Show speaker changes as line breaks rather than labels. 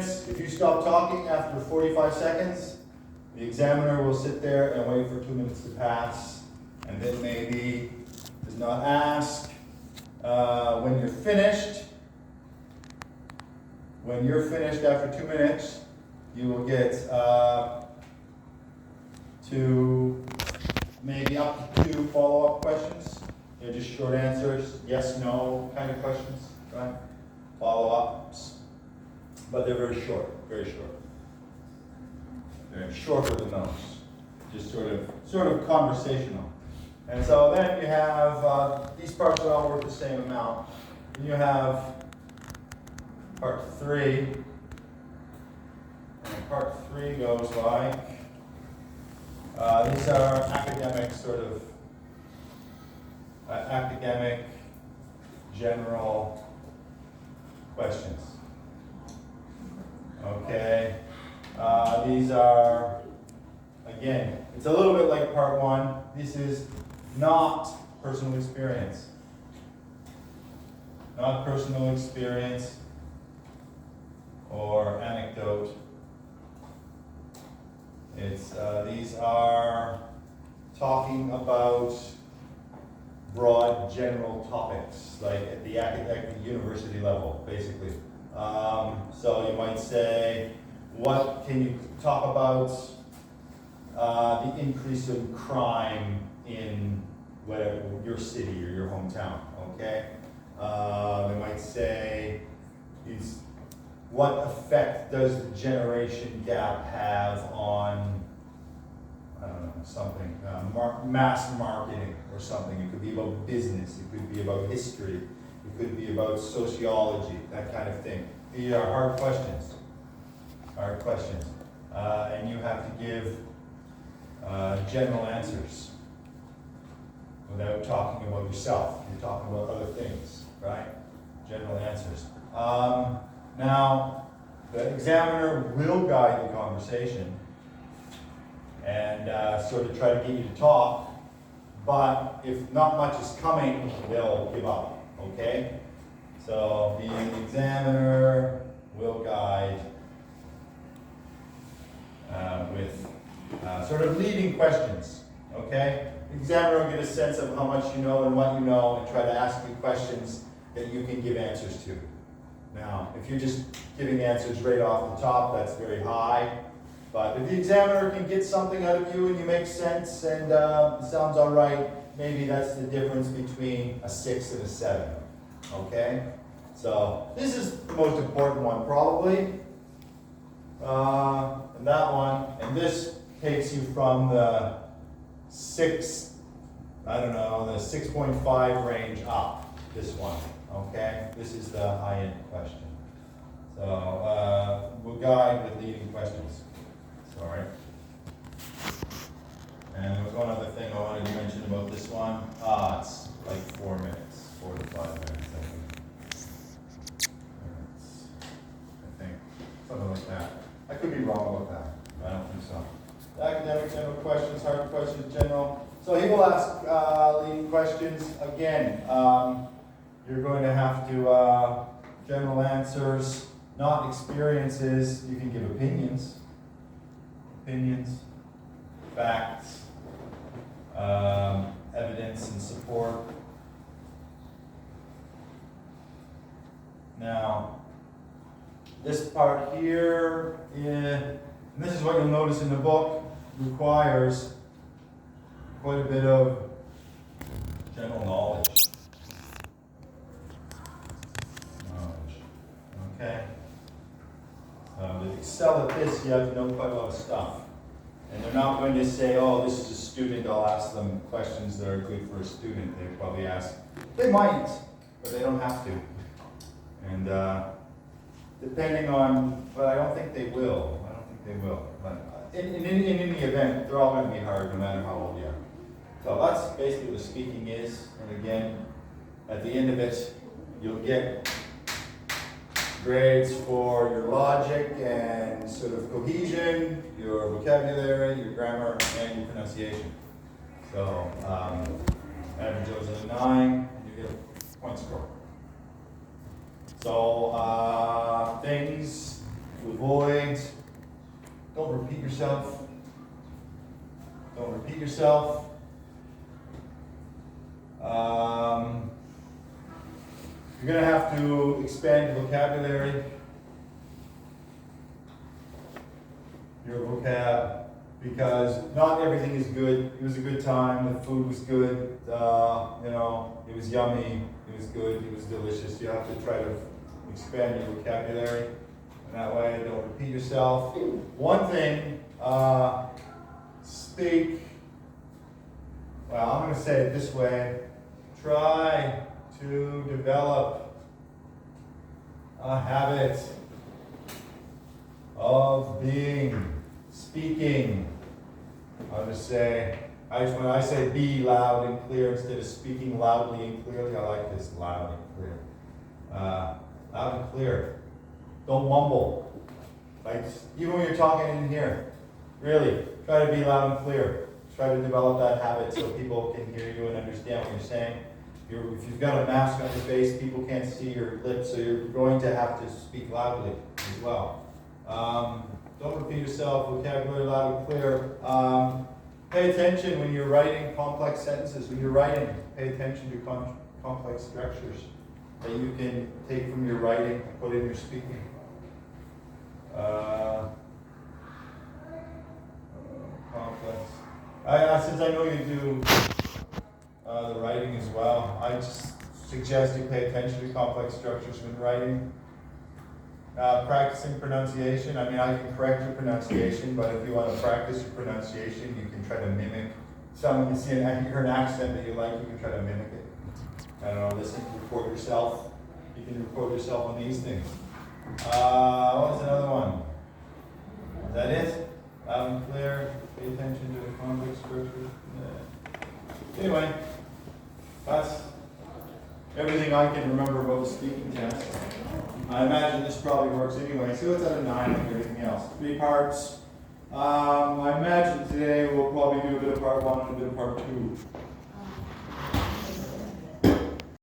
If you stop talking after 45 seconds, the examiner will sit there and wait for 2 minutes to pass, and then maybe does not ask. When you're finished after 2 minutes, you will get to maybe up to 2 follow-up questions. They're just short answers, yes, no kind of questions, right? Follow-ups. But they're very short, very short. They're shorter than those. Just sort of conversational. And so then you have, these parts are all worth the same amount. Then you have part 3. And part 3 goes like, these are academic academic general questions. Okay, these are, again, it's a little bit like part 1. This is not personal experience. Not personal experience or anecdote. It's, these are talking about broad general topics, like at the academic university level, basically. So you might say, what can you talk about the increase in crime in whatever, your city or your hometown, okay? They might say, what effect does the generation gap have on, I don't know, something, mass marketing or something. It could be about business, it could be about history, it could be about sociology, that kind of thing. These are hard questions. Hard questions. And you have to give general answers without talking about yourself. You're talking about other things, right? General answers. Now, the examiner will guide the conversation and sort of try to get you to talk, but if not much is coming, they'll give up, okay? So the examiner will guide with sort of leading questions, okay? The examiner will get a sense of how much you know and what you know and try to ask you questions that you can give answers to. Now, if you're just giving answers right off the top, that's very high. But if the examiner can get something out of you and you make sense and sounds all right, maybe that's the difference between a 6 and a 7, okay? So this is the most important one probably. And that one, and this takes you from the 6, I don't know, the 6.5 range up, this one, okay? This is the high-end question. So we'll guide with leading questions. Sorry. And there was one other thing I wanted to mention about this one. It's like 4 minutes, 4 to 5 minutes, I think. Something like that. I could be wrong about that, but I don't think so. Academic general questions, hard questions, general. So he will ask leading questions. Again, you're going to have to, general answers, not experiences. You can give opinions. Opinions, facts, evidence and support. Now, this part here, and this is what you'll notice in the book, requires quite a bit of general knowledge. Okay? To excel at this, you have to know quite a lot of stuff. And they're not going to say, oh, this is a student, I'll ask them questions that are good for a student. They probably ask, they might, but they don't have to. And depending on, but I don't think they will. I don't think they will. But in any event, they're all going to be hard no matter how old you are. So that's basically what speaking is. And again, at the end of it, you'll get grades for your logic and sort of cohesion, your vocabulary, your grammar, and your pronunciation. So, average goes in a 9, you get a point score. So, things to avoid. Don't repeat yourself. Don't repeat yourself. You're going to have to expand your vocabulary. Your vocab, because not everything is good. It was a good time. The food was good. It was yummy. It was good. It was delicious. You have to try to expand your vocabulary, and that way, don't repeat yourself. One thing, speak. Well, I'm going to say it this way. Try to develop a habit of speaking. I'll just say, when I say be loud and clear instead of speaking loudly and clearly, I like this, loud and clear. Loud and clear. Don't mumble. Like, even when you're talking in here, really, try to be loud and clear. Try to develop that habit so people can hear you and understand what you're saying. If you've got a mask on your face, people can't see your lips, so you're going to have to speak loudly as well. Don't repeat yourself, vocabulary loud and clear. Pay attention when you're writing complex sentences. When you're writing, pay attention to complex structures that you can take from your writing and put in your speaking. Complex. Since I know you do the writing as well, I just suggest you pay attention to complex structures when writing. Practicing pronunciation. I mean, I can correct your pronunciation, but if you want to practice your pronunciation, you can try to mimic. Someone you hear an accent that you like, you can try to mimic it. I don't know, listen, record yourself. You can record yourself on these things. What's another one? Is that it? Loud and clear. Pay attention to the complex structure. Yeah. Anyway, that's everything I can remember about the speaking test. I imagine this probably works anyway, so it's out of 9 like everything else. 3 parts. I imagine today we'll probably do a bit of part 1 and a bit of part 2.